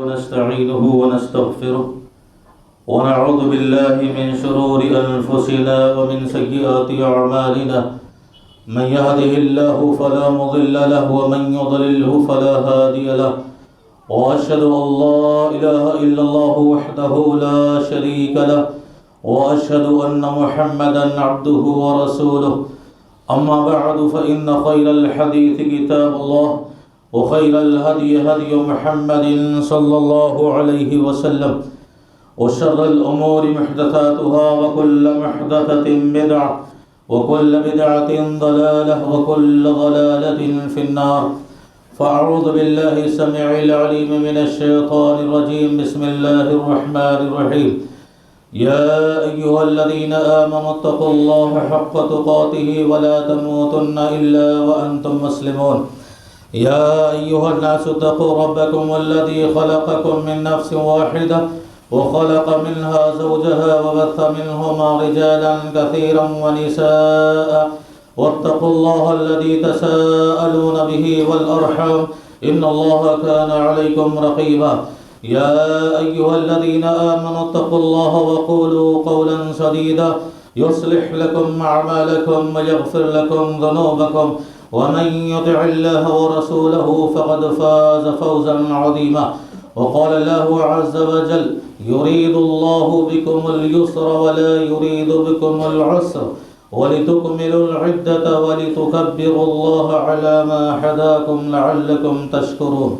ونستعينه ونستغفره ونعوذ بالله من شرور أنفسنا ومن سيئات أعمالنا من يهده الله فلا مضل له ومن يضلله فلا هادي له وأشهد أن لا إله إلا الله وحده لا شريك له وأشهد أن محمدا عبده ورسوله أما بعد فإن خير الحديث كتاب الله وخير الهدي هدي محمد صلى الله عليه وسلم وشر الأمور محدثاتها وكل محدثة بدعة وكل بدعة ضلالة وكل ضلالة في النار فأعوذ بالله السميع العليم من الشيطان الرجيم بسم الله الرحمن الرحيم يا أيها الذين آمنوا اتقوا الله حق تقاته ولا تموتن إلا وأنتم مسلمون يا أيها الناس اتقوا ربكم الذي خلقكم من نفس واحدة وخلق منها زوجها وبث منهما رجالا كثيرا ونساء واتقوا الله الذي تساءلون به والأرحام إن الله كان عليكم رقيبا يا أيها الذين آمنوا اتقوا الله وقولوا قولا سديدا يصلح لكم أعمالكم ويغفر لكم ذنوبكم ومن يطع الله ورسوله فقد فاز فوزا عظيما وقال الله عز وجل يريد الله بكم اليسر ولا يريد بكم العسر ولتكملوا العدة ولتكبروا الله على ما هداكم لعلكم تشكرون.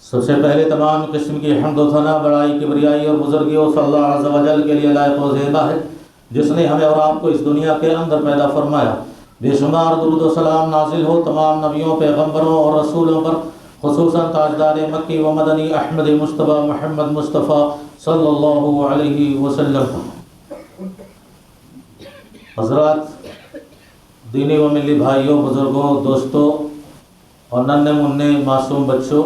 سب سے پہلے تمام قسم کی حمد و ثنا بڑائی کبریائی اور بزرگی اور صلی اللہ عز و جل کے لیے لائق و زیبا ہے جس نے ہمیں اور آپ کو اس دنیا کے اندر پیدا فرمایا. بے شمار درود و سلام نازل ہو تمام نبیوں پیغمبروں اور رسولوں پر خصوصاً تاجدار مکی و مدنی احمد مصطفیٰ محمد مصطفیٰ صلی اللہ علیہ وسلم. حضرات، دینی و ملی بھائیوں، بزرگوں، دوستوں اور ننھے منھے معصوم بچوں،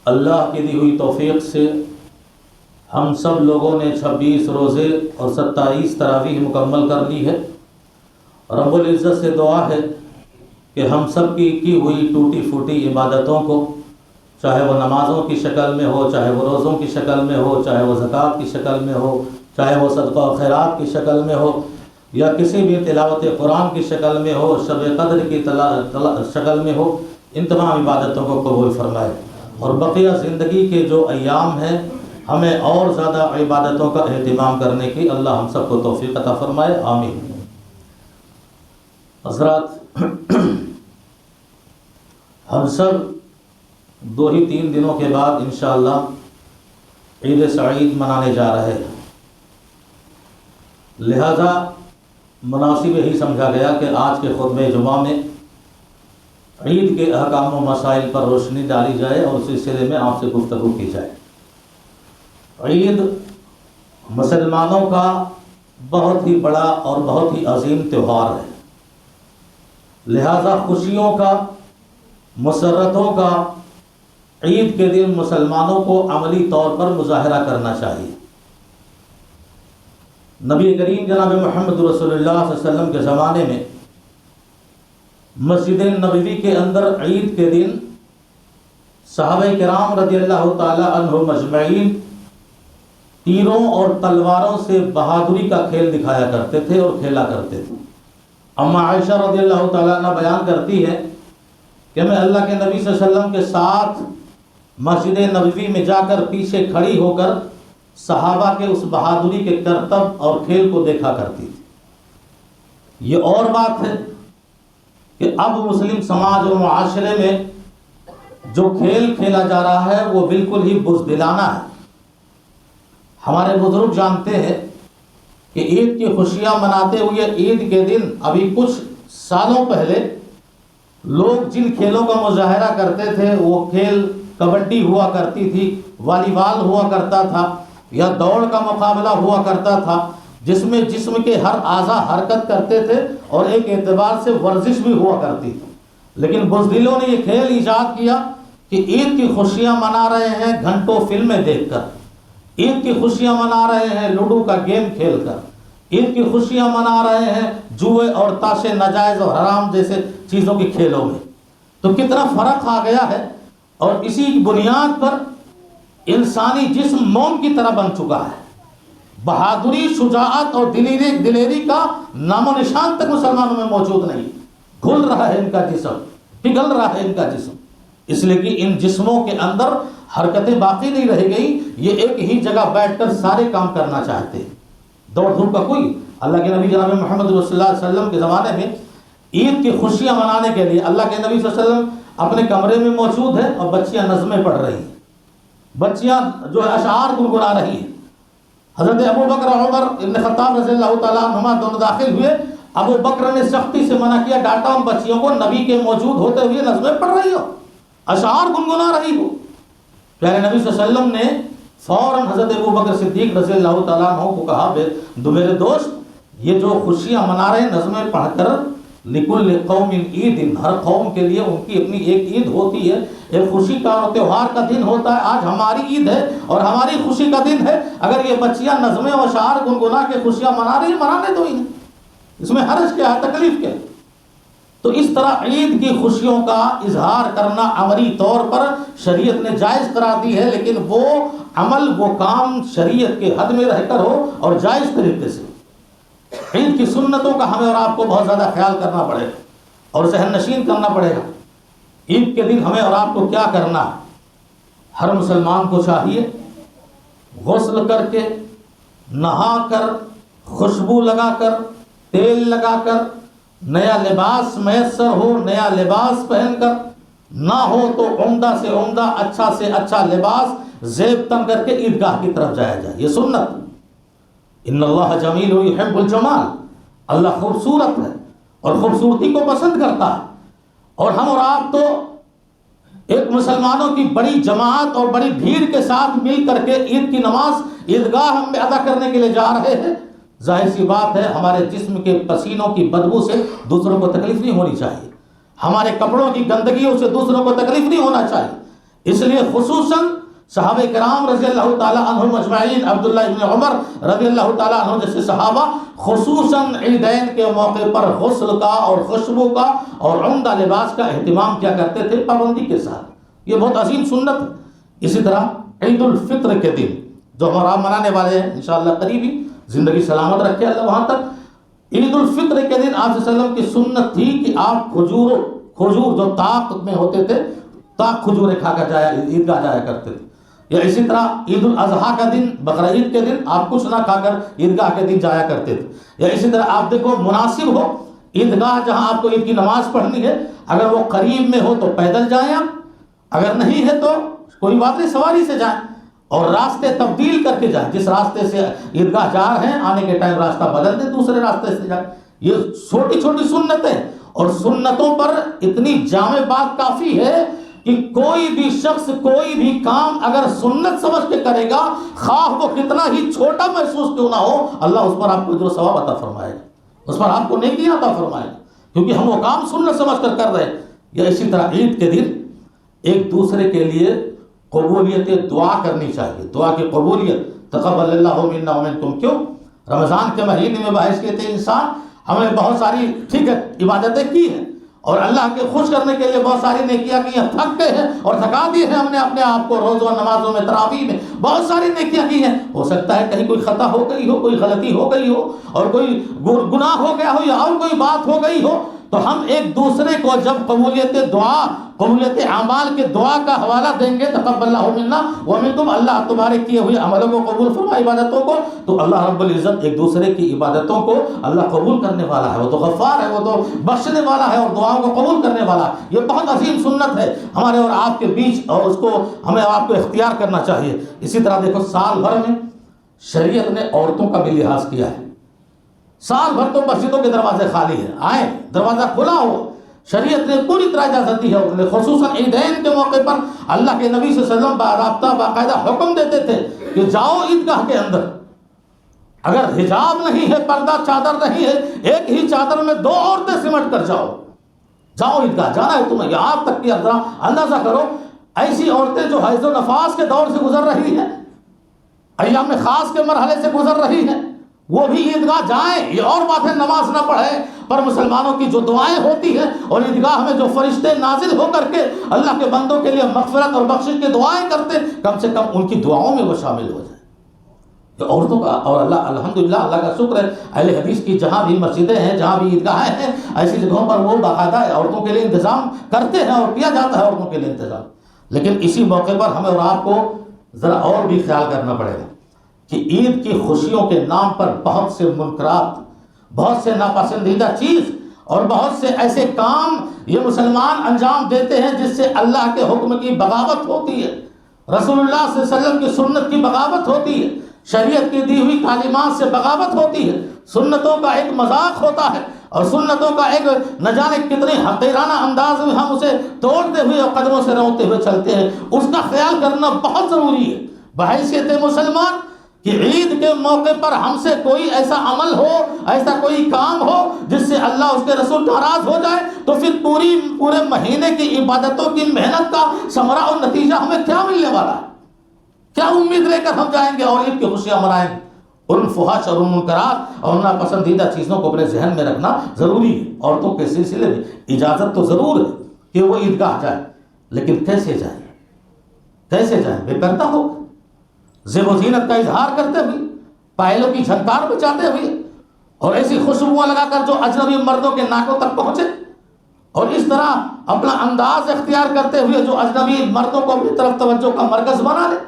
اللہ کی دی ہوئی توفیق سے ہم سب لوگوں نے 26 روزے اور 27 تراویح مکمل کر لی ہے. رب العزت سے دعا ہے کہ ہم سب کی ہوئی ٹوٹی پھوٹی عبادتوں کو، چاہے وہ نمازوں کی شکل میں ہو، چاہے وہ روزوں کی شکل میں ہو، چاہے وہ زکوٰۃ کی شکل میں ہو، چاہے وہ صدقہ و خیرات کی شکل میں ہو، یا کسی بھی تلاوت قرآن کی شکل میں ہو، شب قدر کی شکل میں ہو، ان تمام عبادتوں کو قبول فرمائے. اور بقیہ زندگی کے جو ایام ہیں ہمیں اور زیادہ عبادتوں کا اہتمام کرنے کی اللہ ہم سب کو توفیق عطا فرمائے، آمین. حضرات، ہم سب 2-3 دنوں کے بعد انشاءاللہ عید سعید منانے جا رہے ہیں. لہذا مناسب یہی سمجھا گیا کہ آج کے خطبہ جمعہ میں عید کے احکام و مسائل پر روشنی ڈالی جائے اور اس سلسلے میں آپ سے گفتگو کی جائے. عید مسلمانوں کا بہت ہی بڑا اور بہت ہی عظیم تہوار ہے. لہذا خوشیوں کا، مسرتوں کا عید کے دن مسلمانوں کو عملی طور پر مظاہرہ کرنا چاہیے. نبی کریم جناب محمد رسول اللہ صلی اللہ علیہ وسلم کے زمانے میں مسجد نبوی کے اندر عید کے دن صحابہ کرام رضی اللہ تعالی عنہم مجمعین تیروں اور تلواروں سے بہادری کا کھیل دکھایا کرتے تھے اور کھیلا کرتے تھے. اما عائشہ رضی اللہ تعالیٰ عنہ بیان کرتی ہے کہ میں اللہ کے نبی صلی اللہ علیہ وسلم کے ساتھ مسجد نبوی میں جا کر پیچھے کھڑی ہو کر صحابہ کے اس بہادری کے کرتب اور کھیل کو دیکھا کرتی تھی. یہ اور بات ہے کہ اب مسلم سماج اور معاشرے میں جو کھیل کھیلا جا رہا ہے وہ بالکل ہی بزدلانہ ہے. ہمارے بزرگ جانتے ہیں کہ عید کی خوشیاں مناتے ہوئے عید کے دن ابھی کچھ سالوں پہلے لوگ جن کھیلوں کا مظاہرہ کرتے تھے وہ کھیل کبڈی ہوا کرتی تھی، والی بال ہوا کرتا تھا، یا دوڑ کا مقابلہ ہوا کرتا تھا جس میں جسم کے ہر اعضاء حرکت کرتے تھے اور ایک اعتبار سے ورزش بھی ہوا کرتی تھی. لیکن بزدلوں نے یہ کھیل ایجاد کیا کہ عید کی خوشیاں منا رہے ہیں گھنٹوں فلمیں دیکھ کر، عید کی خوشیاں منا رہے ہیں لوڈو کا گیم کھیل کر، عید کی خوشیاں منا رہے ہیں جوئے اور تاشے ناجائز اور حرام جیسے چیزوں کے کھیلوں میں، تو کتنا فرق آ گیا ہے۔ اور اسی بنیاد پر انسانی جسم موم کی طرح بن چکا ہے، بہادری، شجاعت اور دلیری کا نام و نشان تک مسلمانوں میں موجود نہیں، گھل رہا ہے ان کا جسم، پگھل رہا ہے ان کا جسم، اس لیے کہ ان جسموں کے اندر حرکتیں باقی نہیں رہ گئی، یہ ایک ہی جگہ بیٹھ کر سارے کام کرنا چاہتے ہیں، دوڑ دھوپ کا کوئی۔ اللہ کے نبی جناب محمد رسول اللہ علیہ وسلم کے زمانے میں عید کی خوشیاں منانے کے لیے اللہ کے نبی صلی اللہ علیہ وسلم اپنے کمرے میں موجود ہیں اور بچیاں نظمیں پڑھ رہی ہیں، بچیاں جو اشعار گنگنا رہی ہیں۔ حضرت ابو بکر عمر ابن خطاب رضی اللہ تعالیٰ عنہما دونوں داخل ہوئے، ابو بکر نے سختی سے منع کیا، ڈانٹا ان بچیوں کو، نبی کے موجود ہوتے ہوئے نظمیں پڑھ رہی ہو، اشعار گنگنا رہی ہو۔ پیارے نبی صلی اللہ علیہ وسلم نے فوراً حضرت ابو بکر صدیق رضی اللہ تعالیٰ عنہ کو کہا، میرے دوست، یہ جو خوشیاں منا رہے ہیں نظمیں پڑھ کر، لکل قوم عید، ہر قوم کے لیے ان کی اپنی ایک عید ہوتی ہے، ایک خوشی کا اور تہوار کا دن ہوتا ہے، آج ہماری عید ہے اور ہماری خوشی کا دن ہے، اگر یہ بچیاں نظمیں و اشعار گنگنا کے خوشیاں منا رہی ہیں، منانے دو انہیں، اس میں حرج کیا ہے، تکلیف کیا ہے؟ تو اس طرح عید کی خوشیوں کا اظہار کرنا عملی طور پر شریعت نے جائز قرار دی ہے، لیکن وہ عمل، وہ کام شریعت کے حد میں رہ کر ہو اور جائز طریقے سے۔ عید کی سنتوں کا ہمیں اور آپ کو بہت زیادہ خیال کرنا پڑے گا اور ذہن نشین کرنا پڑے گا۔ عید کے دن ہمیں اور آپ کو کیا کرنا ہے؟ ہر مسلمان کو چاہیے غسل کر کے، نہا کر، خوشبو لگا کر، تیل لگا کر، نیا لباس میسر ہو نیا لباس پہن کر، نہ ہو تو عمدہ سے عمدہ، اچھا سے اچھا لباس زیب تن کر کے عیدگاہ کی طرف جایا جائے، یہ سنت۔ ان اللہ جمیل یحب الجمال، اللہ خوبصورت ہے اور خوبصورتی کو پسند کرتا ہے، اور ہم اور آپ تو ایک مسلمانوں کی بڑی جماعت اور بڑی بھیڑ کے ساتھ مل کر کے عید کی نماز عیدگاہ میں ادا کرنے کے لیے جا رہے ہیں۔ ظاہر سی بات ہے ہمارے جسم کے پسینوں کی بدبو سے دوسروں کو تکلیف نہیں ہونی چاہیے، ہمارے کپڑوں کی گندگیوں سے دوسروں کو تکلیف نہیں ہونا چاہیے، اس لیے خصوصاً صحابہ کرام رضی اللہ تعالیٰ عنہم اجمعین، عبداللہ ابن عمر رضی اللہ تعالیٰ عنہ جیسے صحابہ خصوصاً عیدین کے موقع پر غسل کا اور خوشبو کا اور عمدہ لباس کا اہتمام کیا کرتے تھے پابندی کے ساتھ، یہ بہت عظیم سنت ہے۔ اسی طرح عید الفطر کے دن جو ہمارا منانے والے ہیں انشاءاللہ قریبی، زندگی سلامت رکھے اللہ وہاں تک، عید الفطر کے دن آپ صلی اللہ علیہ وسلم کی سنت تھی کہ آپ کھجور جو طاق میں ہوتے تھے، طاق کھجوریں کھا کر عیدگاہ جایا کرتے تھے، یا اسی طرح عید الاضحیٰ کا دن، بقرعید کے دن آپ کچھ نہ کھا کر عیدگاہ کے دن جایا کرتے تھے، یا اسی طرح آپ دیکھو مناسب ہو عیدگاہ جہاں آپ کو عید کی نماز پڑھنی ہے، اگر وہ قریب میں ہو تو پیدل جائیں آپ، اگر نہیں ہے تو کوئی بات نہیں سواری سے جائیں، اور راستے تبدیل کر کے جائیں، جس راستے سے عیدگاہ جا رہے ہیں آنے کے ٹائم راستہ بدل دیں، دوسرے راستے سے جائیں۔ یہ چھوٹی چھوٹی سنتیں، اور سنتوں پر اتنی جامع بات کافی ہے کہ کوئی بھی شخص کوئی بھی کام اگر سنت سمجھ کے کرے گا، خواہ وہ کتنا ہی چھوٹا محسوس کیوں نہ ہو، اللہ اس پر آپ کو اجر و ثواب عطا فرمائے گا، اس پر آپ کو نیکی عطا فرمائے گا، کیونکہ ہم وہ کام سنت سمجھ کر رہے ہیں۔ یا اسی طرح عید کے دن ایک دوسرے کے لیے قبولیت دعا کرنی چاہیے، دعا کی قبولیت، تقبل اللہ منا ومنکم۔ کیوں؟ رمضان کے مہینے میں باعث کے تھے انسان، ہم نے بہت ساری ٹھیک ہے عبادتیں کی ہیں اور اللہ کے خوش کرنے کے لیے بہت ساری نیکیاں کی ہیں، تھک گئے ہیں اور تھکا دیے ہیں ہم نے اپنے آپ کو، روزوں نمازوں میں، تراویح میں بہت ساری نیکیاں کی ہیں، ہو سکتا ہے کہیں کوئی خطا ہو گئی ہو، کوئی غلطی ہو گئی ہو، اور کوئی گناہ ہو گیا ہو، یا اور کوئی بات ہو گئی ہو، تو ہم ایک دوسرے کو جب قبولیت دعا، قبولیت اعمال کے دعا کا حوالہ دیں گے، تقبل اللہ منا ومنکم، اللہ تمہارے کیے ہوئے عملوں کو قبول فرما، عبادتوں کو، تو اللہ رب العزت ایک دوسرے کی عبادتوں کو اللہ قبول کرنے والا ہے، وہ تو غفار ہے، وہ تو بخشنے والا ہے اور دعاؤں کو قبول کرنے والا ہے۔ یہ بہت عظیم سنت ہے ہمارے اور آپ کے بیچ، اور اس کو ہمیں آپ کو اختیار کرنا چاہیے۔ اسی طرح دیکھو سال بھر میں شریعت نے عورتوں کا بھی لحاظ کیا ہے، سال بھر تو مسجدوں کے دروازے خالی ہیں، آئیں دروازہ کھلا ہو، شریعت نے پوری طرح اجازت دی ہے، خصوصاً عیدین کے موقع پر اللہ کے نبی صلی اللہ علیہ وسلم باضابطہ باقاعدہ حکم دیتے تھے کہ جاؤ عیدگاہ کے اندر، اگر حجاب نہیں ہے، پردہ چادر نہیں ہے، ایک ہی چادر میں 2 عورتیں سمٹ کر جاؤ عیدگاہ، جانا ہے تمہیں، یہاں تک کہ اندازہ کرو ایسی عورتیں جو حیض و نفاس کے دور سے گزر رہی ہیں، ایام خاص کے مرحلے سے گزر رہی ہیں، وہ بھی عیدگاہ جائیں، یہ اور بات ہے نماز نہ پڑھیں، پر مسلمانوں کی جو دعائیں ہوتی ہیں اور عیدگاہ میں جو فرشتے نازل ہو کر کے اللہ کے بندوں کے لیے مغفرت اور بخشش کی دعائیں کرتے، کم سے کم ان کی دعاؤں میں وہ شامل ہو جائیں۔ عورتوں کا، اور اللہ الحمدللہ اللہ کا شکر ہے، اہل حدیث کی جہاں بھی مسجدیں ہیں، جہاں بھی عیدگاہیں ہیں، ایسی جگہوں پر وہ باقاعدہ عورتوں کے لیے انتظام کرتے ہیں اور کیا جاتا ہے عورتوں کے لیے انتظام۔ لیکن اسی موقع پر ہمیں اور آپ کو ذرا اور بھی خیال کرنا پڑے گا کہ عید کی خوشیوں کے نام پر بہت سے منکرات، بہت سے ناپسندیدہ چیز اور بہت سے ایسے کام یہ مسلمان انجام دیتے ہیں جس سے اللہ کے حکم کی بغاوت ہوتی ہے، رسول اللہ صلی اللہ علیہ وسلم کی سنت کی بغاوت ہوتی ہے، شریعت کی دی ہوئی تعلیمات سے بغاوت ہوتی ہے، سنتوں کا ایک مذاق ہوتا ہے اور سنتوں کا ایک نہ جانے کتنے حقیرانہ انداز میں ہم اسے توڑتے ہوئے اور قدموں سے روتے ہوئے چلتے ہیں۔ اس کا خیال کرنا بہت ضروری ہے بحیثیت مسلمان کہ عید کے موقع پر ہم سے کوئی ایسا عمل ہو، ایسا کوئی کام ہو جس سے اللہ اس کے رسول ناراض ہو جائے، تو پھر پورے مہینے کی عبادتوں کی محنت کا ثمرہ اور نتیجہ ہمیں کیا ملنے والا ہے؟ کیا امید لے کر ہم جائیں گے اور عید کی خوشیاں منائیں گے؟ ان فحش اور ان منکرات اور ناپسندیدہ چیزوں کو اپنے ذہن میں رکھنا ضروری ہے۔ عورتوں کے سلسلے میں اجازت تو ضرور ہے کہ وہ عیدگاہ جائیں، لیکن کیسے جائیں؟ کیسے جائیں؟ بے پردہ ہو، زیب و زینت کا اظہار کرتے ہوئے، پائلوں کی جھنکار بچاتے ہوئے، اور ایسی خوشبوئیں لگا کر جو اجنبی مردوں کے ناکوں تک پہنچے، اور اس طرح اپنا انداز اختیار کرتے ہوئے جو اجنبی مردوں کو اپنی طرف توجہ کا مرکز بنا لے۔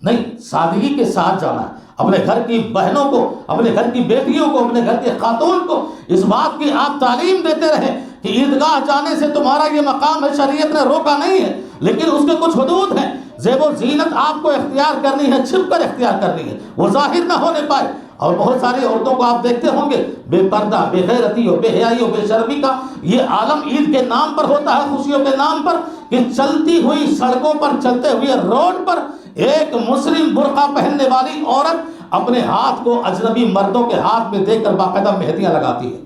نہیں، سادگی کے ساتھ جانا ہے۔ اپنے گھر کی بہنوں کو، اپنے گھر کی بیٹیوں کو، اپنے گھر کے خاتون کو اس بات کی آپ تعلیم دیتے رہیں کہ عیدگاہ جانے سے تمہارا یہ مقام ہے، شریعت نے روکا نہیں ہے، لیکن اس کے کچھ حدود ہیں۔ زیب و زینت آپ کو اختیار کرنی ہے، چھپ کر اختیار کرنی ہے، وہ ظاہر نہ ہونے پائے۔ اور بہت ساری عورتوں کو آپ دیکھتے ہوں گے بے پردہ، بے غیرتی اور بے حیائی اور بے شرمی کا یہ عالم عید کے نام پر ہوتا ہے، خوشیوں کے نام پر، کہ چلتی ہوئی سڑکوں پر، چلتے ہوئے روڈ پر ایک مسلم برقع پہننے والی عورت اپنے ہاتھ کو اجنبی مردوں کے ہاتھ میں دے کر باقاعدہ مہندیاں لگاتی ہے۔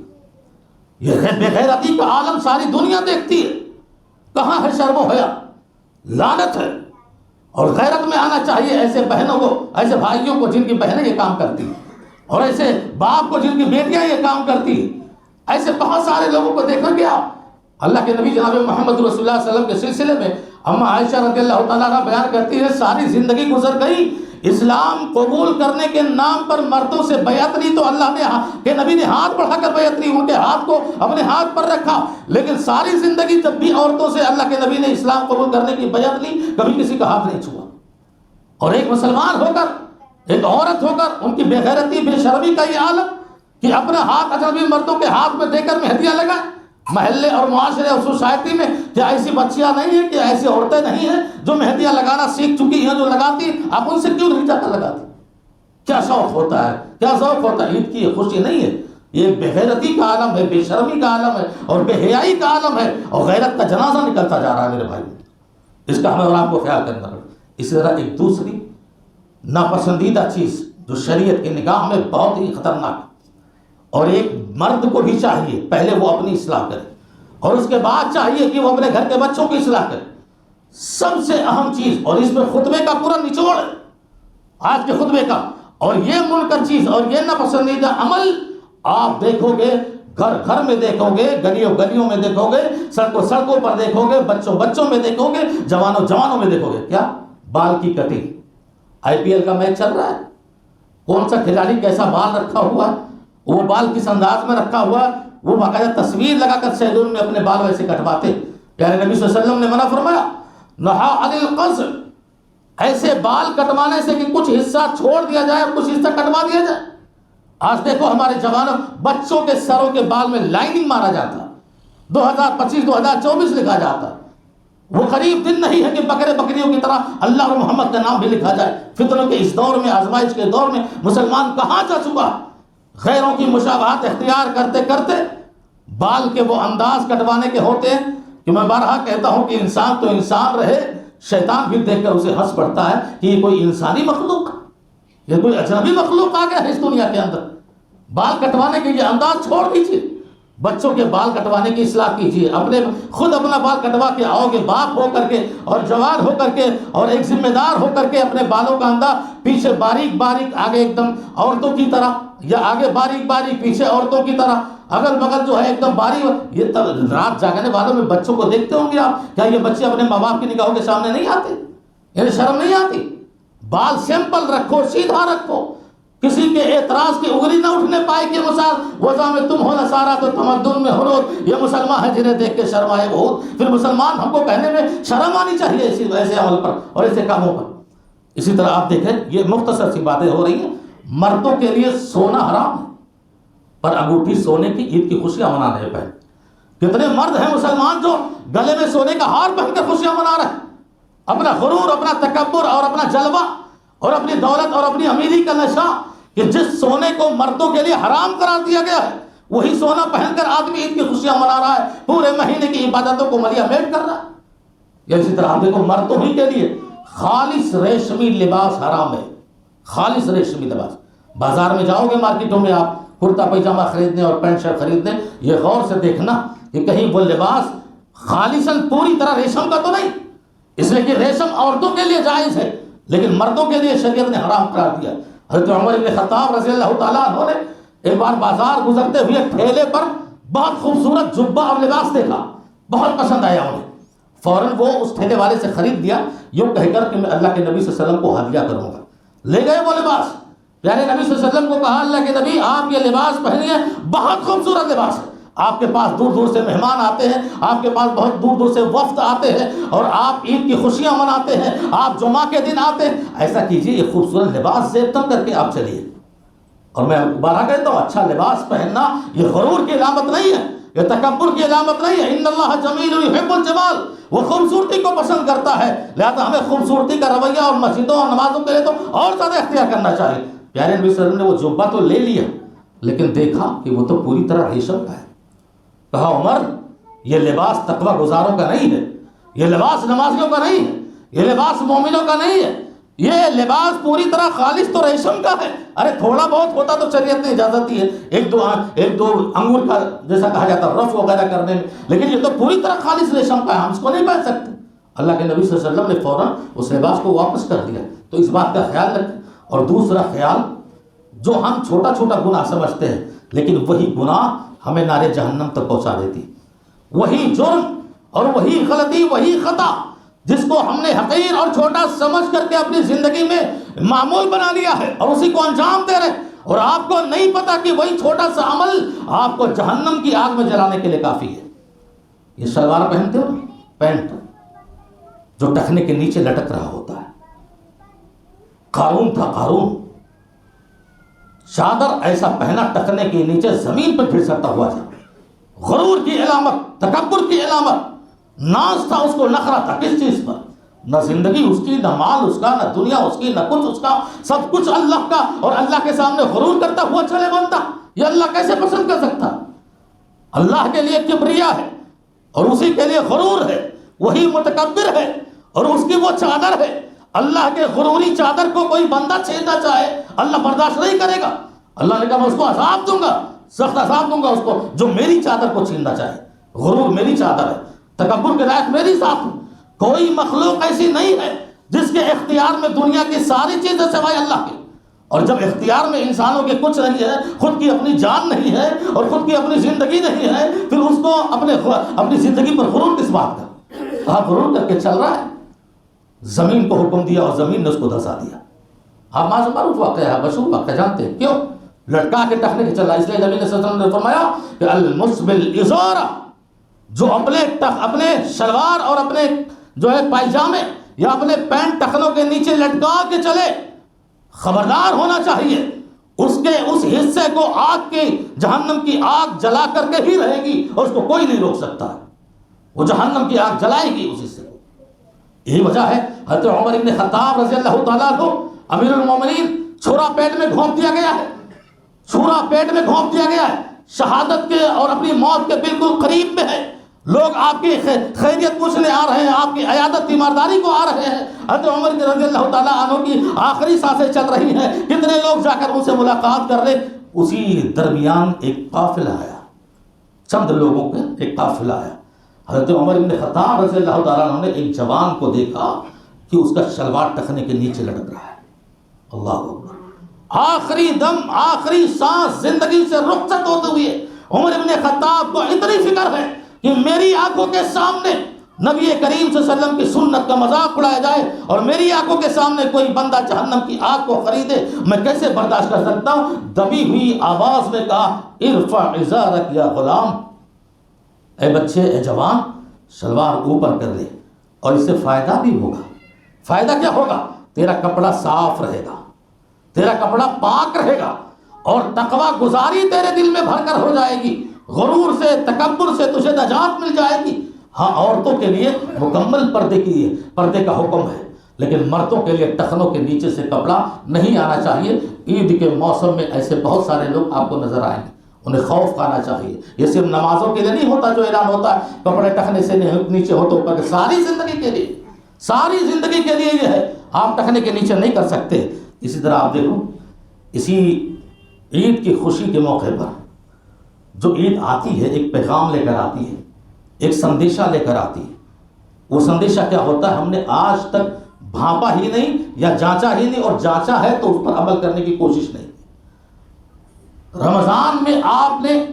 یہ بے غیرتی کا عالم ساری دنیا دیکھتی ہے۔ کہاں ہے شرم و حیا؟ لعنت ہے۔ اور غیرت میں آنا چاہیے ایسے بہنوں کو، ایسے بھائیوں کو جن کی بہنیں یہ کام کرتی ہیں، اور ایسے باپ کو جن کی بیٹیاں یہ کام کرتی ہیں۔ ایسے بہت سارے لوگوں کو دیکھیں گے آپ۔ اللہ کے نبی جناب محمد رسول اللہ صلی اللہ علیہ وسلم کے سلسلے میں اما عائشہ رضی اللہ تعالیٰ عنہ بیان کرتی ہے، ساری زندگی گزر گئی، اسلام قبول کرنے کے نام پر مردوں سے بیعت لی تو اللہ نے کہ نبی نے ہاتھ بڑھا کر بیعت لی، ان کے ہاتھ کو اپنے ہاتھ پر رکھا، لیکن ساری زندگی جب بھی عورتوں سے اللہ کے نبی نے اسلام قبول کرنے کی بیعت لی، کبھی کسی کا ہاتھ نہیں چھوا۔ اور ایک مسلمان ہو کر، ایک عورت ہو کر ان کی بے غیرتی، بے شرمی کا یہ عالم کہ اپنا ہاتھ اجنبی مردوں کے ہاتھ میں دے کر مہندیاں لگائیں۔ محلے اور معاشرے اور سوسائٹی میں کیا ایسی بچیاں نہیں ہیں، کیا ایسی عورتیں نہیں ہیں جو مہندیاں لگانا سیکھ چکی ہیں، جو لگاتی ہیں؟ آپ ان سے کیوں نہیں جا کر لگاتی؟ کیا شوق ہوتا ہے، کیا ذوق ہوتا ہے؟ عید کی یہ خوشی نہیں ہے، یہ بے غیرتی کا عالم ہے، بے شرمی کا عالم ہے اور بے حیائی کا عالم ہے، اور غیرت کا جنازہ نکلتا جا رہا ہے میرے بھائی۔ اس کا ہمیں اور آپ کو خیال کرنا پڑے۔ اسی طرح ایک دوسری ناپسندیدہ چیز جو شریعت کی نگاہ میں بہت ہی خطرناک ہے، اور ایک مرد کو بھی چاہیے پہلے وہ اپنی اصلاح کرے اور اس کے بعد چاہیے کہ وہ اپنے گھر کے بچوں کی اصلاح کرے۔ سب سے اہم چیز، اور اس میں خطبے کا پورا نچوڑ ہے آج کے خطبے کا، اور یہ منکر چیز اور یہ ناپسندیدہ عمل آپ دیکھو گے، گھر گھر میں دیکھو گے، گلیوں گلیوں میں دیکھو گے، سڑکوں سڑکوں پر دیکھو گے، بچوں بچوں میں دیکھو گے، جوانوں جوانوں میں دیکھو گے۔ کیا؟ بال کی کٹنگ۔ آئی پی ایل کا میچ چل رہا ہے، کون سا کھلاڑی کیسا بال رکھا ہوا ہے، وہ بال کس انداز میں رکھا ہوا ہے، وہ باقاعدہ تصویر لگا کر سیلون میں اپنے بال ویسے کٹواتے۔ پیارے نبی صلی اللہ علیہ وسلم نے منع فرمایا، نہا عن القص، ایسے بال کٹوانے سے کہ کچھ حصہ چھوڑ دیا جائے اور کچھ حصہ کٹوا دیا جائے۔ آج دیکھو ہمارے جوانوں، بچوں کے سروں کے بال میں لائننگ مارا جاتا، 2025 2024 لکھا جاتا۔ وہ قریب دن نہیں ہے کہ بکرے بکریوں کی طرح اللہ اور محمد کا نام بھی لکھا جائے۔ فتنوں کے اس دور میں، آزمائش کے دور میں مسلمان کہاں جا چکا؟ غیروں کی مشابہت اختیار کرتے کرتے بال کے وہ انداز کٹوانے کے ہوتے ہیں کہ میں بارہا کہتا ہوں کہ انسان تو انسان رہے، شیطان بھی دیکھ کر اسے ہنس پڑتا ہے کہ یہ کوئی انسانی مخلوق، یہ کوئی اجنبی مخلوق آ گیا ہے اس دنیا کے اندر۔ بال کٹوانے کے یہ انداز چھوڑ دیجیے، بچوں کے بال کٹوانے کی اصلاح کیجیے، خود اپنا بال کٹوا کے آؤ گے باپ ہو کر کے اور جوان ہو کر کے اور ایک ذمہ دار ہو کر کے، اپنے بالوں کا انداز پیچھے باریک باریک، آگے ایک دم عورتوں کی طرح، یا آگے باریک باریک پیچھے عورتوں کی طرح، اگل بغل جو ہے ایک دم باریک. یہ رات جاگنے والوں میں بچوں کو دیکھتے ہوں گے آپ، کیا یہ بچے اپنے ماں باپ کی نگاہوں کے سامنے نہیں آتے؟ یعنی شرم نہیں آتی؟ بال سمپل رکھو، سیدھا رکھو، کسی کے اعتراض کی انگلی نہ اٹھنے پائے کہ وضع میں تم ہو نصارا تو تمدن میں ہنود، یہ مسلمان ہیں جنہیں دیکھ کے شرم آئے بہت. پھر مسلمان ہم کو کہنے میں شرم آنی چاہیے ایسے عمل پر اور ایسے کاموں پر. اسی طرح آپ دیکھیں، یہ مختصر سی باتیں ہو رہی ہیں. مردوں کے لیے سونا حرام ہے، پر انگوٹھی سونے کی عید کی خوشیاں منانے پہ. کتنے مرد ہیں مسلمان جو گلے میں سونے کا ہار پہن کر خوشیاں منا رہے ہیں. اپنا غرور، اپنا تکبر اور اپنا جلوہ اور اپنی دولت اور اپنی امیری کا نشہ، کہ جس سونے کو مردوں کے لیے حرام قرار دیا گیا ہے، وہی سونا پہن کر آدمی عید کی خوشیاں منا رہا ہے، پورے مہینے کی عبادتوں کو ملیا میٹ کر رہا ہے. یا اسی طرح دیکھو، مردوں ہی کے لیے خالص ریشمی لباس حرام ہے. خالص ریشمی لباس. بازار میں جاؤ گے، مارکیٹوں میں آپ کرتا پیجامہ خریدنے اور پینٹ شرٹ خریدنے، یہ غور سے دیکھنا کہ کہیں وہ لباس خالصاً پوری طرح ریشم کا تو نہیں. اس لیے کہ ریشم عورتوں کے لیے جائز ہے، لیکن مردوں کے لیے شریعت نے حرام قرار دیا. حضرت عمر بن خطاب رضی اللہ تعالیٰ عنہ نے ایک بار بازار گزرتے ہوئے ٹھیلے پر بہت خوبصورت جبہ اور لباس دیکھا، بہت پسند آیا انہیں. فوراً وہ اس ٹھیلے والے سے خرید لیا، یوں کہہ کر کہ میں اللہ کے نبی صلی اللہ علیہ وسلم کو ہدیہ کروں گا. لے گئے وہ لباس، پیارے نبی صلی اللہ علیہ وسلم کو کہا، اللہ کے نبی آپ یہ لباس پہنیے، بہت خوبصورت لباس ہے. آپ کے پاس دور دور سے مہمان آتے ہیں، آپ کے پاس بہت دور دور سے وفد آتے ہیں، اور آپ عید کی خوشیاں مناتے ہیں، آپ جمعہ کے دن آتے ہیں. ایسا کیجیے، یہ خوبصورت لباس زیب تن کر کے آپ چلیے. اور میں بارہ کہتا ہوں، اچھا لباس پہننا یہ غرور کی علامت نہیں ہے، یہ تکبر کی علامت نہیں ہے. ان اللہ جمیل یحب الجمال، وہ خوبصورتی کو پسند کرتا ہے، لہذا ہمیں خوبصورتی کا رویہ اور مسجدوں اور نمازوں کے لیے تو اور زیادہ اختیار کرنا چاہیے. پیارے نبی صلی اللہ علیہ وسلم نے وہ جبہ تو لے لیا، لیکن دیکھا کہ وہ تو پوری طرح ریشم کا ہے. کہا، عمر یہ لباس تقوی گزاروں کا نہیں ہے، یہ لباس نمازیوں کا نہیں ہے، یہ لباس مومنوں کا نہیں ہے، یہ لباس پوری طرح خالص تو ریشم کا ہے. ارے تھوڑا بہت ہوتا تو شریعت نے اجازت دی ہے، ایک دو انگور کا جیسا کہا جاتا ہے رف وغیرہ کرنے میں، لیکن یہ تو پوری طرح خالص ریشم کا ہے، ہم اس کو نہیں پہن سکتے. اللہ کے نبی صلی اللہ علیہ وسلم نے فوراً اس لباس کو واپس کر دیا. تو اس بات کا خیال رکھیں. اور دوسرا خیال، جو ہم چھوٹا چھوٹا گناہ سمجھتے ہیں، لیکن وہی گناہ ہمیں نار جہنم تک پہنچا دیتی. وہی جرم اور وہی غلطی، وہی خطا جس کو ہم نے حقیر اور چھوٹا سمجھ کر کے اپنی زندگی میں معمول بنا لیا ہے اور اسی کو انجام دے رہے، اور آپ کو نہیں پتا کہ وہی چھوٹا سا عمل آپ کو جہنم کی آگ میں جلانے کے لیے کافی ہے. یہ شلوار پہنتے ہو نا، پینٹ جو ٹخنے کے نیچے لٹک رہا ہوتا ہے. قارون تھا، قارون چادر ایسا پہنا ٹکنے کے نیچے زمین پر گھسٹتا ہوا جا. غرور کی علامت، تکبر کی علامت. ناز تھا اس کو، نخرہ تھا کس چیز پر؟ نہ زندگی اس کی، نہ مال اس کا، نہ دنیا اس کی، نہ کچھ اس کا، سب کچھ اللہ کا. اور اللہ کے سامنے غرور کرتا ہوا چلے بنتا. یہ اللہ کیسے پسند کر سکتا؟ اللہ کے لیے کبریا ہے اور اسی کے لیے غرور ہے، وہی متکبر ہے اور اس کی وہ چادر ہے. اللہ کے غروری چادر کو کوئی بندہ چھیڑنا چاہے، اللہ برداشت نہیں کرے گا. اللہ نے کہا میں اس کو عذاب دوں گا، سخت عذاب دوں گا اس کو جو میری چادر کو چھیننا چاہے. غرور میری چادر ہے، تکبر کے لائق میری ذات ہوں. کوئی مخلوق ایسی نہیں ہے جس کے اختیار میں دنیا کی ساری چیزیں سوائے اللہ کے. اور جب اختیار میں انسانوں کے کچھ نہیں ہے، خود کی اپنی جان نہیں ہے اور خود کی اپنی زندگی نہیں ہے، پھر اس کو اپنی زندگی پر غرور کس بات کا؟ آپ غرور کر کے چل رہا ہے. زمین کو حکم دیا اور زمین نے اس کو دھسا دیا. آپ معروف واقعہ ہے، مشہور واقعہ جانتے ہیں. کیوں؟ لٹکا کے ٹکنے کے چل رہا. اس لیے نبی صلی اللہ علیہ وسلم نے فرمایا کہ المسبل ازارہ، جو اپنے شلوار اور اپنے جو ہے پائجامے یا اپنے پینٹ ٹخنوں کے نیچے لٹکا کے چلے، خبردار ہونا چاہیے اس کے اس حصے کو آگ کی، جہنم کی آگ جلا کر کے ہی رہے گی اور اس کو کوئی نہیں روک سکتا. وہ جہنم کی آگ جلائے گی اس حصے کو. یہی وجہ ہے حضرت عمر بن خطاب رضی اللہ تعالیٰ کو امیر المومنین چھرا پیٹ میں گھونپ دیا گیا ہے. چھرا پیٹ میں گھونپ دیا گیا ہے، شہادت کے اور اپنی موت کے بالکل قریب میں ہے. لوگ آپ کی خیریت پوچھنے آ رہے ہیں، آپ کی عیادت تیمارداری کو آ رہے ہیں. حضرت عمر رضی اللہ تعالیٰ عنہ کی آخری سانسیں چل رہی ہیں، کتنے لوگ جا کر ان سے ملاقات کر رہے. اسی درمیان ایک قافلہ آیا، چند لوگوں کے ایک قافلہ آیا. حضرت عمر بن خطاب رضی اللہ تعالیٰ عنہ نے ایک جوان کو دیکھا کہ اس کا شلوار ٹخنے کے نیچے لٹک رہا ہے. اللہ اکبر. آخری دم آخری سانس زندگی سے رخصت ہوتے ہوئے عمر بن خطاب کو اتنی فکر ہے کہ میری آنکھوں کے سامنے نبی کریم صلی اللہ علیہ وسلم کی سنت کا مذاق اڑایا جائے اور میری آنکھوں کے سامنے کوئی بندہ جہنم کی آگ کو خریدے، میں کیسے برداشت کر سکتا ہوں. دبی ہوئی آواز میں کہا ارفع ازارک یا غلام، اے بچے، اے جوان، شلوار اوپر کر لے. اور اس سے فائدہ بھی ہوگا. فائدہ کیا ہوگا؟ تیرا کپڑا صاف رہے گا، تیرا کپڑا پاک رہے گا، اور تقوی گزاری تیرے دل میں بھر کر ہو جائے گی. غرور سے، تکبر سے تجھے نجات مل جائے گی. ہاں، عورتوں کے لیے مکمل پردے کا حکم ہے، لیکن مردوں کے لیے ٹخنوں کے نیچے سے کپڑا نہیں آنا چاہیے. عید کے موسم میں ایسے بہت سارے لوگ آپ کو نظر آئیں گے، انہیں خوف کھانا چاہیے. یہ صرف نمازوں کے لیے نہیں ہوتا جو اعلان ہوتا ہے کپڑے ٹخنے سے نیچے ہو تو اوپر، ساری زندگی کے لیے یہ ہے. آپ ٹخنے کے نیچے نہیں کر سکتے. اسی طرح آپ دیکھو، اسی عید کی خوشی کے موقع پر جو عید آتی ہے ایک پیغام لے کر آتی ہے، ایک سندیشہ لے کر آتی ہے. وہ سندیشہ کیا ہوتا ہے ہم نے آج تک بھانپا ہی نہیں یا جانچا ہی نہیں، اور جانچا ہے تو اس پر عمل کرنے کی کوشش نہیں. رمضان میں آپ نے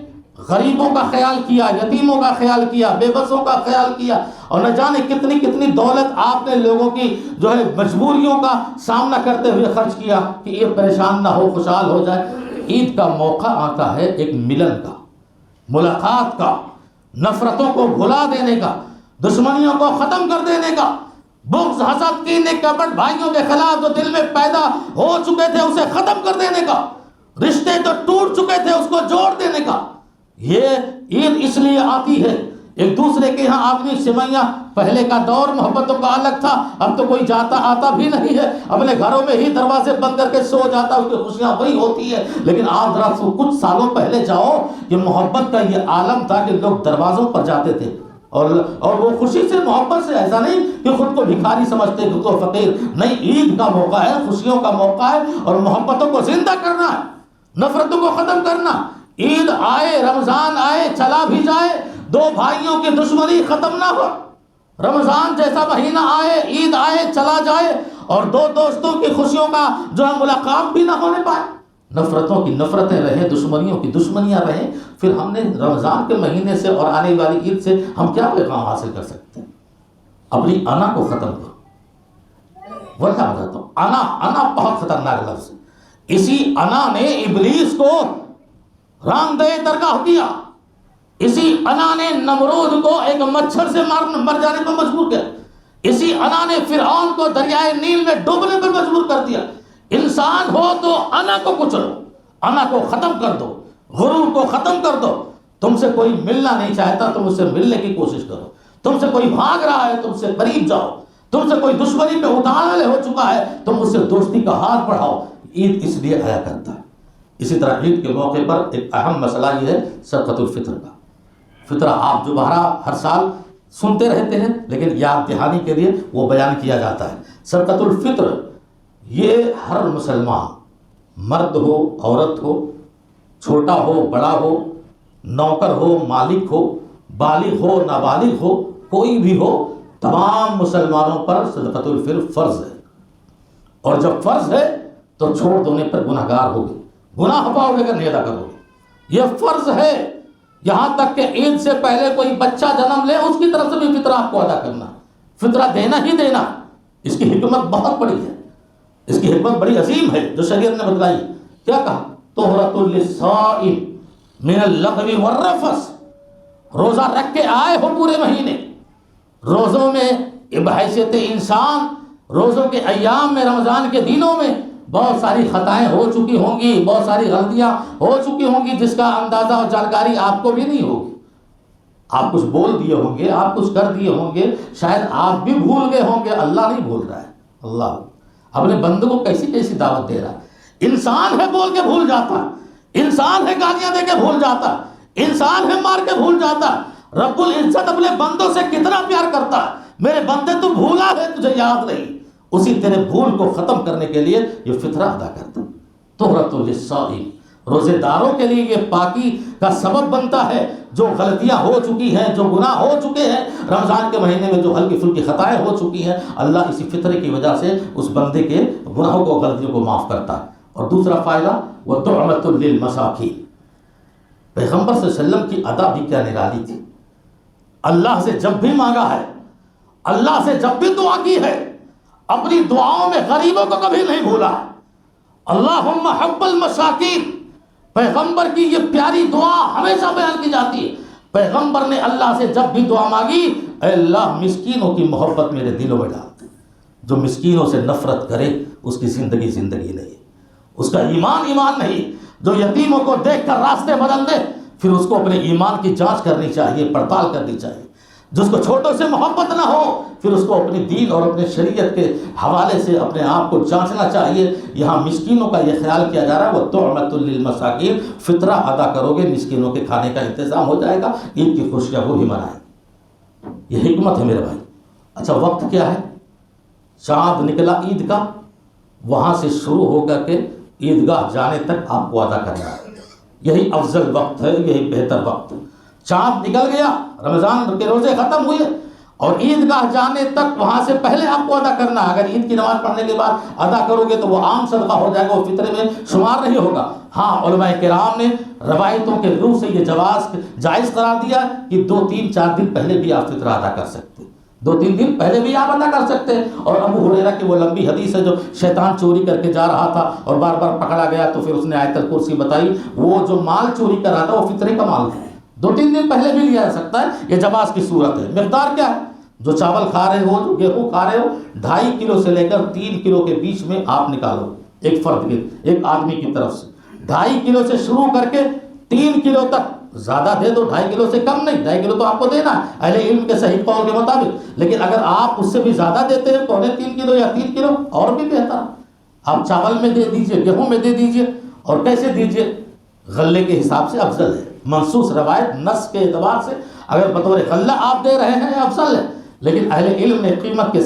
غریبوں کا خیال کیا، یتیموں کا خیال کیا، بے بسوں کا خیال کیا، اور نہ جانے کتنی دولت آپ نے لوگوں کی جو ہے مجبوریوں کا سامنا کرتے ہوئے خرچ کیا کہ یہ پریشان نہ ہو، خوشحال ہو جائے. عید کا موقع آتا ہے ایک ملن کا، ملاقات کا، نفرتوں کو بھلا دینے کا، دشمنیوں کو ختم کر دینے کا، بغض، حسد، کینے، کپٹ بھائیوں کے خلاف جو دل میں پیدا ہو چکے تھے اسے ختم کر دینے کا، رشتے جو ٹوٹ چکے تھے اس کو جوڑ دینے کا. یہ عید اس لیے آتی ہے. ایک دوسرے کے یہاں آدمی سوئیاں، پہلے کا دور محبتوں کا الگ تھا، اب تو کوئی جاتا آتا بھی نہیں ہے، اپنے گھروں میں ہی دروازے بند کر کے سو جاتا، اس کی خوشیاں وہی ہوتی ہے. لیکن آپ ذرا کچھ سالوں پہلے جاؤ، یہ محبت کا یہ عالم تھا کہ لوگ دروازوں پر جاتے تھے، اور وہ خوشی سے، محبت سے. ایسا نہیں کہ خود کو بھکاری سمجھتے، خود کو فقیر نہیں. عید کا موقع ہے، خوشیوں کا موقع ہے، اور محبتوں کو زندہ کرنا ہے، نفرتوں کو ختم کرنا. عید آئے، رمضان آئے، چلا بھی جائے، دو بھائیوں کی دشمنی ختم نہ ہو. رمضان جیسا مہینہ آئے، عید آئے، چلا جائے، اور دو دوستوں کی خوشیوں کا جو ہے ملاقات بھی نہ ہونے پائے. نفرتوں کی نفرتیں رہیں، دشمنیوں کی دشمنیاں رہیں. پھر ہم نے رمضان کے مہینے سے اور آنے والی عید سے ہم کیا پیغام حاصل کر سکتے ہیں؟ اپنی انا کو ختم کرو. وہ کیا بتاتا ہوں، انا بہت خطرناک لفظ ہے. اسی انا نے ابلیس کو راندہ درگاہ کیا. اسی انا نے نمرود کو ایک مچھر سے مر جانے پر مجبور کیا. اسی انا نے فرعون کو دریائے نیل میں ڈوبنے پر مجبور کر دیا. انسان ہو تو انا کو کچلو، انا کو ختم کر دو، غرور کو ختم کر دو. تم سے کوئی ملنا نہیں چاہتا، تم اس سے ملنے کی کوشش کرو. تم سے کوئی بھاگ رہا ہے، تم سے قریب جاؤ. تم سے کوئی دشمنی پہ اتارے ہو چکا ہے، تم اس سے دوستی کا ہاتھ بڑھاؤ. عید اس لیے آیا کرتا ہے. اسی طرح عید کے موقع پر ایک اہم مسئلہ یہ ہے صدقۃ الفطر کا. فطرہ آپ جو ہر سال سنتے رہتے ہیں، لیکن یاد دہانی کے لیے وہ بیان کیا جاتا ہے. صدقۃ الفطر یہ ہر مسلمان، مرد ہو، عورت ہو، چھوٹا ہو، بڑا ہو، نوکر ہو، مالک ہو، بالغ ہو، نابالغ ہو، کوئی بھی ہو، تمام مسلمانوں پر صدقۃ الفطر فرض ہے. اور جب فرض ہے تو چھوڑ دینے پر گناہ گار ہوگے، گناہ پاؤ گے اگر نہیں ادا کرو گے. یہ فرض ہے. یہاں تک کہ عید سے پہلے کوئی بچہ جنم لے اس کی طرف سے بھی فطرہ آپ کو ادا کرنا، فطرہ دینا ہی دینا. اس کی حکمت بہت بڑی ہے، اس کی حکمت بڑی عظیم ہے جو شریعت نے بتلائی. کیا کہا؟ طہرۃ للصائم من اللغو والرفث. روزہ رکھ کے آئے ہو پورے مہینے، روزوں میں بحیثیت انسان، روزوں کے ایام میں، رمضان کے دنوں میں بہت ساری خطائیں ہو چکی ہوں گی، بہت ساری غلطیاں ہو چکی ہوں گی جس کا اندازہ اور جانکاری آپ کو بھی نہیں ہوگی. آپ کچھ بول دیے ہوں گے، آپ کچھ کر دیے ہوں گے، شاید آپ بھی بھول گئے ہوں گے. اللہ نہیں بھول رہا ہے. اللہ اپنے بندوں کو کیسی دعوت دے رہا ہے. انسان ہے بول کے بھول جاتا، انسان ہے گالیاں دے کے بھول جاتا، انسان ہے مار کے بھول جاتا. رب العزت اپنے بندوں سے کتنا پیار کرتا ہے. میرے بندے تو بھولا ہے، تجھے یاد نہیں. اسی تیرے بھول کو ختم کرنے کے لیے یہ فطرہ ادا کرتا. طہرۃ للصائم، روزے داروں کے لیے یہ پاکی کا سبب بنتا ہے. جو غلطیاں ہو چکی ہیں، جو گناہ ہو چکے ہیں، رمضان کے مہینے میں جو ہلکی پھلکی خطائیں ہو چکی ہیں، اللہ اسی فطرے کی وجہ سے اس بندے کے گناہوں کو، غلطیوں کو معاف کرتا ہے. اور دوسرا فائدہ وَطُعْمَةٌ لِّلْمَسَاكِينِ، پیغمبر صلی اللہ علیہ وسلم کی ادا بھی کیا نرالی تھی. اللہ سے جب بھی مانگا ہے، اللہ سے جب بھی دعا کی ہے، اپنی دعاؤں میں غریبوں کو کبھی نہیں بھولا. اللہم حب المساکین، پیغمبر کی یہ پیاری دعا ہمیشہ بیان کی جاتی ہے. پیغمبر نے اللہ سے جب بھی دعا مانگی، اے اللہ مسکینوں کی محبت میرے دلوں میں ڈال دے. جو مسکینوں سے نفرت کرے اس کی زندگی زندگی نہیں، اس کا ایمان ایمان نہیں. جو یتیموں کو دیکھ کر راستے بدل دے، پھر اس کو اپنے ایمان کی جانچ کرنی چاہیے، پڑتال کرنی چاہیے. جس کو چھوٹوں سے محبت نہ ہو، پھر اس کو اپنے دین اور اپنے شریعت کے حوالے سے اپنے آپ کو جانچنا چاہیے. یہاں مسکینوں کا یہ خیال کیا جا رہا ہے وَطُعْمَةٌ لِّلْمَسَاكِينِ، فطرہ ادا کرو گے، مسکینوں کے کھانے کا انتظام ہو جائے گا، عید کی خوشیاں وہ بھی منائیں. یہ حکمت ہے میرے بھائی. اچھا وقت کیا ہے؟ چاند نکلا عید کا، وہاں سے شروع ہو کر کے عیدگاہ جانے تک آپ کو ادا کرنا ہے. یہی افضل وقت ہے، یہی بہتر وقت ہے. چاند نکل گیا، رمضان کے روزے ختم ہوئے، اور عیدگاہ جانے تک وہاں سے پہلے آپ کو ادا کرنا ہے. اگر عید کی نماز پڑھنے کے بعد ادا کرو گے تو وہ عام صدقہ ہو جائے گا، وہ فطرے میں شمار نہیں ہوگا. ہاں علماء کرام نے روایتوں کے روح سے یہ جائز قرار دیا کہ 2 3 4 دن پہلے بھی آپ فطرہ ادا کر سکتے، 2 3 دن پہلے بھی آپ ادا کر سکتے ہیں. اور ابو ہریرہ کی وہ لمبی حدیث ہے جو شیطان چوری کر کے جا رہا تھا اور بار بار پکڑا گیا تو پھر اس نے آیت الکرسی بتائی. وہ جو مال چوری کر رہا تھا وہ فطرے کا مال ہے، 2 3 دن پہلے بھی لیا جا سکتا ہے. یہ جواز کی صورت ہے. مقدار کیا ہے؟ جو چاول کھا رہے ہو، جو گیہوں کھا رہے ہو، 2.5 کلو سے لے کر 3 کلو کے بیچ میں آپ نکالو. ایک فرد کے، ایک آدمی کی طرف سے 2.5 کلو سے شروع کر کے 3 کلو تک. زیادہ دے دو، 2.5 کلو سے کم نہیں، 2.5 کلو تو آپ کو دینا ہے اہل علم کے صحیح قول کے مطابق. لیکن اگر آپ اس سے بھی زیادہ دیتے ہیں، 2.25 کلو یا 3 کلو، اور بھی بہتر. آپ چاول میں دے دیجئے، گیہوں میں دے دیجئے. اور کیسے دیجئے؟ غلے کے حساب سے افضل ہے. منصوص روایت نص کے اعتبار سے اگر بطور غلہ آپ دے رہے ہیں افضل ہے. لیکن اہل علم نے قیمت کے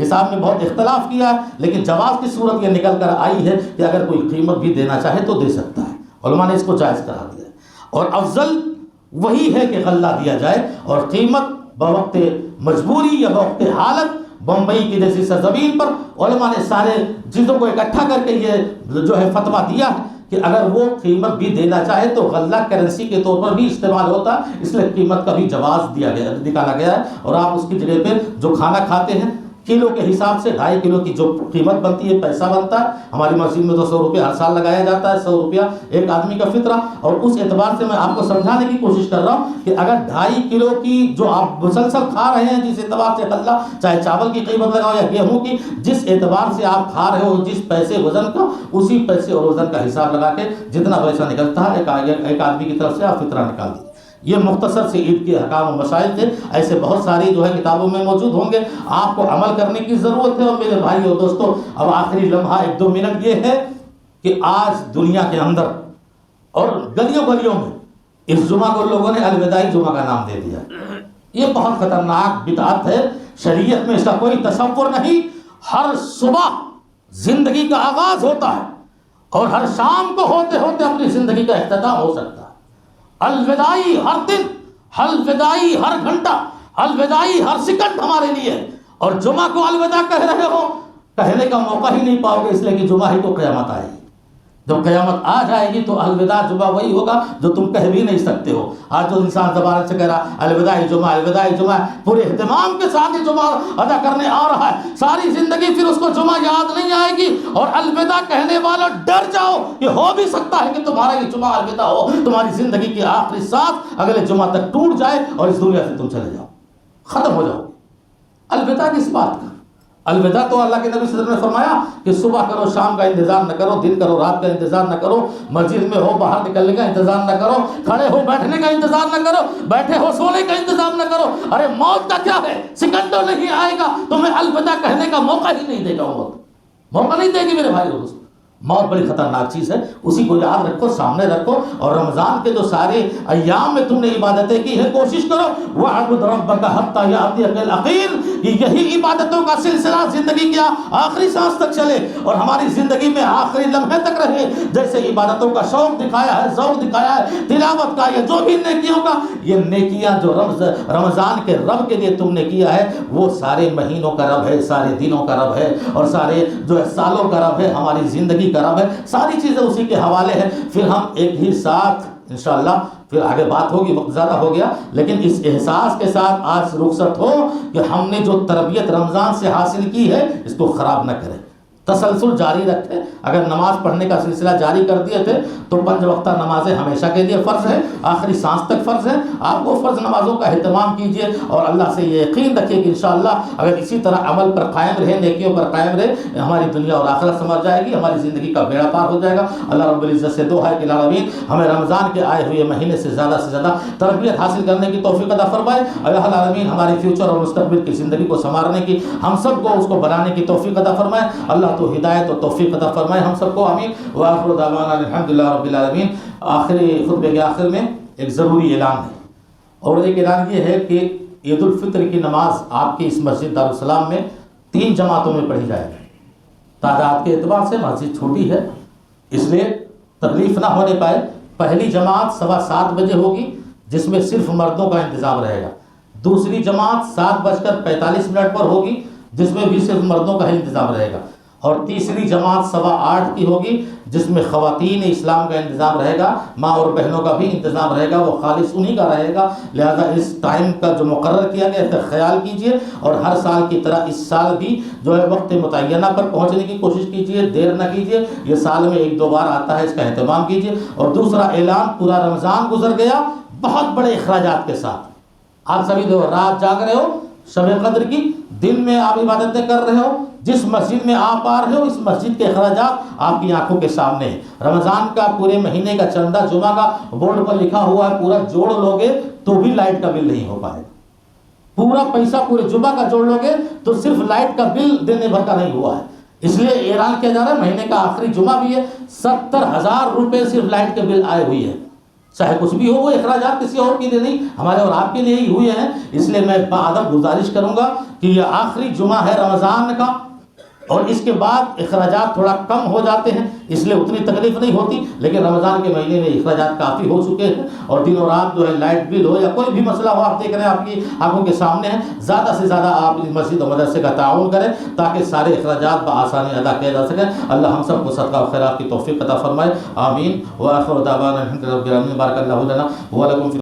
حساب میں بہت اختلاف کیا ہے. لیکن جواز کی صورت یہ نکل کر آئی ہے کہ اگر کوئی قیمت بھی دینا چاہے تو دے سکتا ہے. علماء نے اس کو جائز کرا دیا ہے. اور افضل وہی ہے کہ غلہ دیا جائے، اور قیمت بوقت مجبوری یا بوقت حالت. بمبئی کی جیسی سرزمین پر علماء نے سارے چیزوں کو اکٹھا کر کے یہ جو ہے فتویٰ دیا ہے کہ اگر وہ قیمت بھی دینا چاہے تو غلہ کرنسی کے طور پر بھی استعمال ہوتا ہے. اس لیے قیمت کا بھی جواز دیا گیا، نکالا گیا ہے. اور آپ اس کی جگہ پہ جو کھانا کھاتے ہیں کلو کے حساب سے 2.5 کلو کی جو قیمت بنتی ہے، پیسہ بنتا ہے. ہماری مسجد میں تو 100 روپیہ ہر سال لگایا جاتا ہے، 100 روپیہ ایک آدمی کا فطرہ. اور اس اعتبار سے میں آپ کو سمجھانے کی کوشش کر رہا ہوں کہ اگر 2.5 کلو کی جو آپ مسلسل کھا رہے ہیں، جس اعتبار سے غلہ، چاہے چاول کی قیمت لگاؤ یا گیہوں کی، جس اعتبار سے آپ کھا رہے ہو، جس پیسے وزن کا، اسی پیسے اور وزن کا حساب لگا کے جتنا پیسہ نکلتا ہے ایک آدمی کی طرف سے آپ فطرہ نکال دیجیے. یہ مختصر سے عید کے احکام و مسائل تھے. ایسے بہت ساری جو ہے کتابوں میں موجود ہوں گے، آپ کو عمل کرنے کی ضرورت ہے. اور میرے بھائی اور دوستو، اب آخری لمحہ 1-2 منٹ یہ ہے کہ آج دنیا کے اندر اور گلیوں گلیوں میں اس جمعہ کو لوگوں نے الوداعی جمعہ کا نام دے دیا. یہ بہت خطرناک بدعت ہے. شریعت میں اس کا کوئی تصور نہیں. ہر صبح زندگی کا آغاز ہوتا ہے اور ہر شام کو ہوتے ہوتے اپنی زندگی کا اختتام ہو سکتا ہے. الوداعی ہر دن، الوداعی ہر گھنٹہ، الوداعی ہر سیکنڈ ہمارے لیے. اور جمعہ کو الوداع کہہ رہے ہو، کہنے کا موقع ہی نہیں پاؤ گے، اس لیے کہ جمعہ ہی تو قیامت آئے گی. جب قیامت آ جائے گی تو الوداع جمعہ وہی ہوگا جو تم کہہ بھی نہیں سکتے ہو. آج جو انسان زبان سے کہہ رہا الوداعی جمعہ، الوداعی جمعہ، پورے اہتمام کے ساتھ ہی جمعہ ادا کرنے آ رہا ہے، ساری زندگی پھر اس کو جمعہ یاد نہیں آئے گی. اور الوداع کہنے والا ڈر جاؤ کہ ہو بھی سکتا ہے کہ تمہارا یہ جمعہ الوداع ہو، تمہاری زندگی کی آخری ساتھ اگلے جمعہ تک ٹوٹ جائے اور اس دنیا سے تم چلے جاؤ، ختم ہو جاؤ. الوداع کس بات کا؟ الوداع تو اللہ کے نبی صلی اللہ علیہ وسلم نے فرمایا کہ صبح کرو، شام کا انتظار نہ کرو، دن کرو، رات کا انتظار نہ کرو، مسجد میں ہو باہر نکلنے کا انتظار نہ کرو، کھڑے ہو بیٹھنے کا انتظار نہ کرو، بیٹھے ہو سونے کا انتظام نہ کرو. ارے موت کا کیا ہے؟ سیکنڈوں نہیں آئے گا، تمہیں الوداع کہنے کا موقع ہی نہیں دے گا. موقع نہیں دے گی میرے بھائی دوست. موت بڑی خطرناک چیز ہے، اسی کو یاد رکھو، سامنے رکھو، اور رمضان کے جو سارے ایام میں تم نے عبادتیں کی ہے کوشش کرو وَاعْبُدْ رَبَّكَ حَتَّى يَأْتِيَكَ الْيَقِينُ، کہ یہی عبادتوں کا سلسلہ زندگی کے آخری سانس تک چلے اور ہماری زندگی میں آخری لمحے تک رہے۔ جیسے عبادتوں کا شوق دکھایا ہے، ذوق دکھایا ہے، تلاوت کا، یہ جو بھی نیکیوں کا، یہ نیکیاں جو رمضان کے رب کے لیے تم نے کیا ہے وہ سارے مہینوں کا رب ہے، سارے دنوں کا رب ہے، اور سارے جو ہے سالوں کا رب ہے، ہماری زندگی کا رب ہے، ساری چیزیں اسی کے حوالے ہیں۔ پھر ہم ایک ہی ساتھ انشاءاللہ پھر آگے بات ہوگی، وقت زیادہ ہو گیا، لیکن اس احساس کے ساتھ آج رخصت ہو کہ ہم نے جو تربیت رمضان سے حاصل کی ہے اس کو خراب نہ کریں، تسلسل جاری رکھیں۔ اگر نماز پڑھنے کا سلسلہ جاری کر دیے تھے تو 5 وقتہ نمازیں ہمیشہ کے لیے فرض ہیں، آخری سانس تک فرض ہیں۔ آپ وہ فرض نمازوں کا اہتمام کیجئے اور اللہ سے یہ یقین رکھیے کہ انشاءاللہ اگر اسی طرح عمل پر قائم رہے، نیکیوں پر قائم رہے، ہماری دنیا اور آخرت سنور جائے گی، ہماری زندگی کا بیڑا پار ہو جائے گا۔ اللہ رب العزت سے دعا ہے کہ العالمین ہمیں رمضان کے آئے ہوئے مہینے سے زیادہ تربیت حاصل کرنے کی توفیق عطا فرمائے۔ اللہ العالمین ہماری فیوچر اور مستقبل کی زندگی کو سنوارنے کی، ہم سب کو اس کو بنانے کی توفیق عطا فرمائے۔ اللہ تو ہدایت و توفیق عطا فرمائے ہم سب کو، آمین۔ وآخر دعوانا الحمدللہ رب العالمین۔ آخری خطبے کے آخر میں ایک ضروری اعلان ہے، اور ایک اعلان یہ ہے کہ عید الفطر کی نماز آپ کی اس مسجد دارالسلام میں 3 جماعتوں میں پڑھی جائے گی۔ تعداد کے اعتبار سے مسجد چھوٹی ہے، اس لیے تکلیف نہ ہونے پائے۔ پہلی جماعت 7:15 بجے ہوگی جس میں صرف مردوں کا انتظام رہے گا، دوسری جماعت 7:45 پر ہوگی جس میں بھی صرف مردوں کا ہی انتظام رہے گا، اور تیسری جماعت 8:15 کی ہوگی جس میں خواتین اسلام کا انتظام رہے گا، ماں اور بہنوں کا بھی انتظام رہے گا، وہ خالص انہی کا رہے گا۔ لہذا اس ٹائم کا جو مقرر کیا گیا ہے خیال کیجئے، اور ہر سال کی طرح اس سال بھی جو ہے وقت متعینہ پر پہنچنے کی کوشش کیجئے، دیر نہ کیجئے۔ یہ سال میں 1-2 بار آتا ہے، اس کا اہتمام کیجئے۔ اور دوسرا اعلان، پورا رمضان گزر گیا بہت بڑے اخراجات کے ساتھ۔ آپ سبھی جو رات جاگ رہے ہو شب قدر کی، دن میں آپ عبادتیں کر رہے ہو، جس مسجد میں آپ آ رہے ہو اس مسجد کے اخراجات آپ کی آنکھوں کے سامنے ہیں۔ رمضان کا پورے مہینے کا چندہ جمعہ کا بورڈ پر لکھا ہوا ہے، پورا جوڑ لوگے تو بھی لائٹ کا بل نہیں ہو پائے گا۔ پورا پیسہ پورے جمعہ کا جوڑ لوگے تو صرف لائٹ کا بل دینے بھر کا نہیں ہوا ہے۔ اس لیے اعلان کیا جا رہا ہے مہینے کا آخری جمعہ بھی ہے، 70,000 روپے صرف لائٹ کے بل آئے ہوئی ہے۔ چاہے کچھ بھی ہو، وہ اخراجات کسی اور کے لیے نہیں، ہمارے اور آپ کے لیے ہی ہوئے ہیں۔ اس لیے میں باادب گزارش کروں گا کہ یہ آخری جمعہ ہے رمضان کا، اور اس کے بعد اخراجات تھوڑا کم ہو جاتے ہیں، اس لیے اتنی تکلیف نہیں ہوتی، لیکن رمضان کے مہینے میں اخراجات کافی ہو چکے ہیں، اور دن اور رات جو ہے لائٹ بل ہو یا کوئی بھی مسئلہ ہو آپ دیکھ رہے ہیں، آپ کی آنکھوں کے سامنے ہیں۔ زیادہ سے زیادہ آپ اس مسجد و مدرسے کا تعاون کریں تاکہ سارے اخراجات بآسانی ادا کیے جا سکیں۔ اللہ ہم سب کو صدقہ و خیرات کی توفیق عطا فرمائے، آمین۔ وآخر دعوانا الحمد للہ رب العالمین۔ بارک اللہ لنا ولکم۔